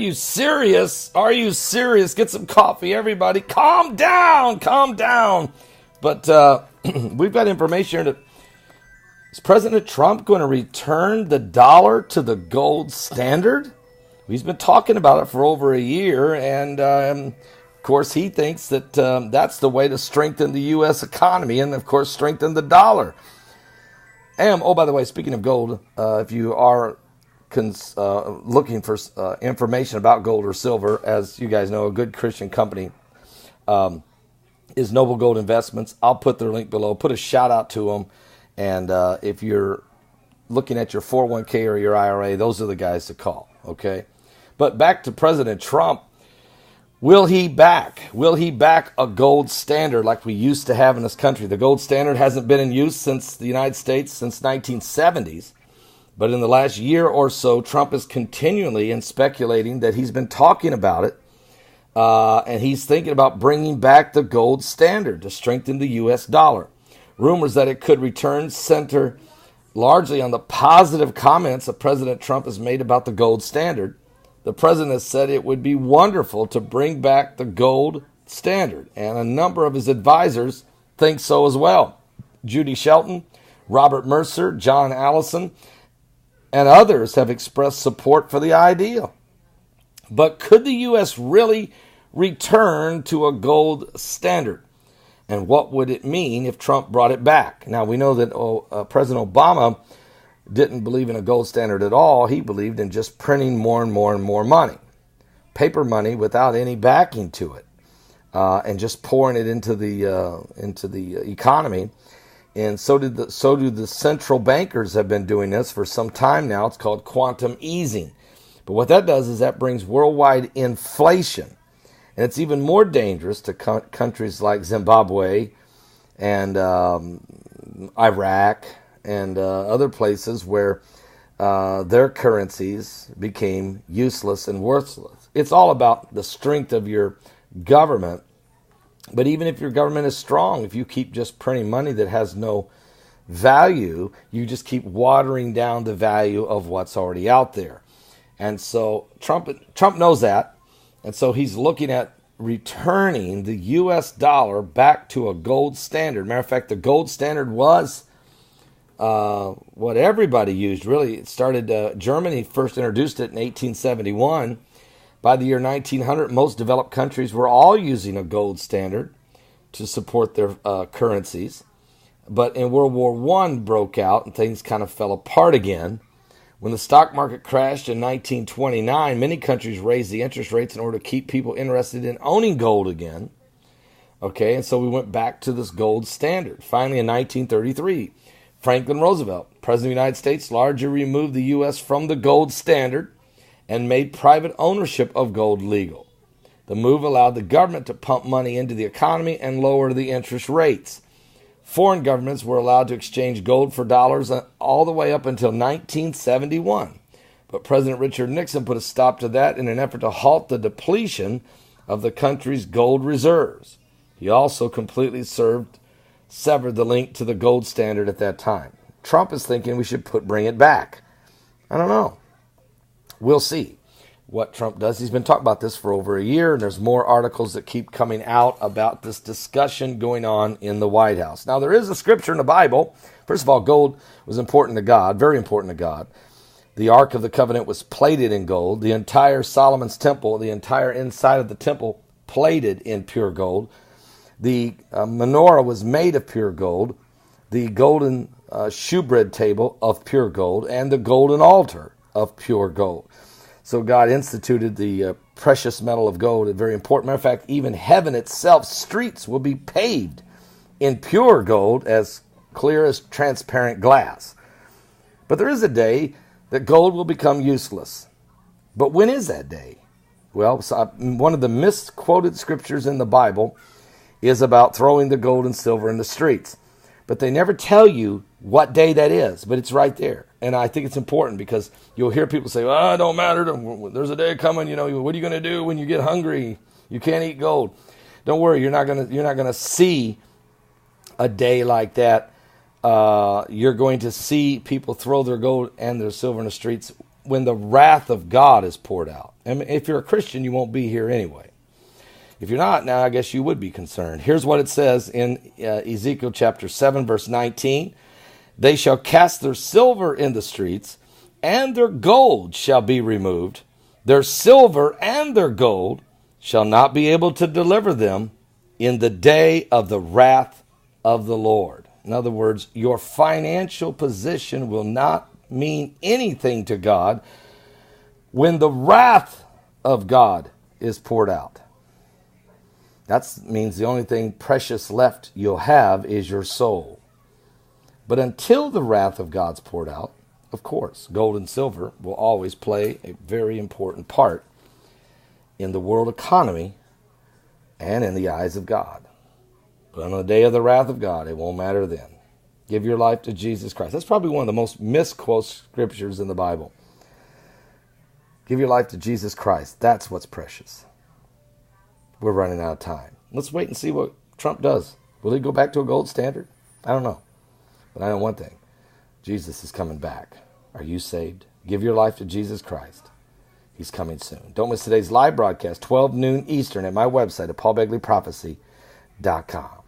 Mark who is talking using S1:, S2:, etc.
S1: you serious? Are you serious? Get some coffee, everybody. Calm down. Calm down. But we've got information here that is President Trump going to return the dollar to the gold standard? He's been talking about it for over a year, and of course he thinks that that's the way to strengthen the U.S. economy and, of course, strengthen the dollar. And, oh, by the way, speaking of gold, if you are looking for information about gold or silver, as you guys know, a good Christian company is Noble Gold Investments. I'll put their link below. Put a shout out to them. And if you're looking at your 401k or your IRA, those are the guys to call, okay? But back to President Trump. Will he back a gold standard like we used to have in this country? The gold standard hasn't been in use since the United States since 1970s. But in the last year or so, Trump is continually and speculating that he's been talking about it. And he's thinking about bringing back the gold standard to strengthen the U.S. dollar. Rumors that it could return center largely on the positive comments that President Trump has made about the gold standard. The president has said it would be wonderful to bring back the gold standard, and a number of his advisors think so as well. Judy Shelton, Robert Mercer, John Allison, and others have expressed support for the idea. But could the U.S. really return to a gold standard? And what would it mean if Trump brought it back? Now, we know that President Obama didn't believe in a gold standard at all. He believed in just printing more and more and more money. Paper money without any backing to it. And just pouring it into the economy. And so do the central bankers have been doing this for some time now. It's called quantum easing. But what that does is that brings worldwide inflation. And it's even more dangerous to countries like Zimbabwe and Iraq and other places where their currencies became useless and worthless. It's all about the strength of your government. But even if your government is strong, if you keep just printing money that has no value, you just keep watering down the value of what's already out there. And so Trump knows that. And so he's looking at returning the U.S. dollar back to a gold standard. Matter of fact, the gold standard was what everybody used, really. It started, Germany first introduced it in 1871. By the year 1900, most developed countries were all using a gold standard to support their currencies. But in World War I broke out and things kind of fell apart again. When the stock market crashed in 1929, many countries raised the interest rates in order to keep people interested in owning gold again. Okay, and so we went back to this gold standard. Finally, in 1933, Franklin Roosevelt, President of the United States, largely removed the U.S. from the gold standard and made private ownership of gold legal. The move allowed the government to pump money into the economy and lower the interest rates. Foreign governments were allowed to exchange gold for dollars all the way up until 1971. But President Richard Nixon put a stop to that in an effort to halt the depletion of the country's gold reserves. He also completely severed the link to the gold standard at that time. Trump is thinking we should bring it back. I don't know. We'll see what Trump does. He's been talking about this for over a year, and there's more articles that keep coming out about this discussion going on in the White House. Now, there is a scripture in the Bible. First of all, gold was important to God, very important to God. The Ark of the Covenant was plated in gold. The entire Solomon's temple, the entire inside of the temple, plated in pure gold. The menorah was made of pure gold. The golden shewbread table of pure gold, and the golden altar of pure gold. So God instituted the precious metal of gold. It's very important. Matter of fact, even heaven itself, streets will be paved in pure gold, as clear as transparent glass. But there is a day that gold will become useless. But when is that day? Well, one of the misquoted scriptures in the Bible is about throwing the gold and silver in the streets. But they never tell you what day that is, but it's right there. And I think it's important because you'll hear people say, well, it don't matter. There's a day coming, what are you going to do when you get hungry? You can't eat gold. Don't worry, you're not going to see a day like that. You're going to see people throw their gold and their silver in the streets when the wrath of God is poured out. And if you're a Christian, you won't be here anyway. If you're not, now I guess you would be concerned. Here's what it says in Ezekiel chapter 7, verse 19. They shall cast their silver in the streets, and their gold shall be removed. Their silver and their gold shall not be able to deliver them in the day of the wrath of the Lord. In other words, your financial position will not mean anything to God when the wrath of God is poured out. That means the only thing precious left you'll have is your soul. But until the wrath of God's poured out, of course, gold and silver will always play a very important part in the world economy and in the eyes of God. But on the day of the wrath of God, it won't matter then. Give your life to Jesus Christ. That's probably one of the most misquoted scriptures in the Bible. Give your life to Jesus Christ. That's what's precious. We're running out of time. Let's wait and see what Trump does. Will he go back to a gold standard? I don't know. But I know one thing. Jesus is coming back. Are you saved? Give your life to Jesus Christ. He's coming soon. Don't miss today's live broadcast, 12 noon Eastern, at my website at paulbegleyprophecy.com.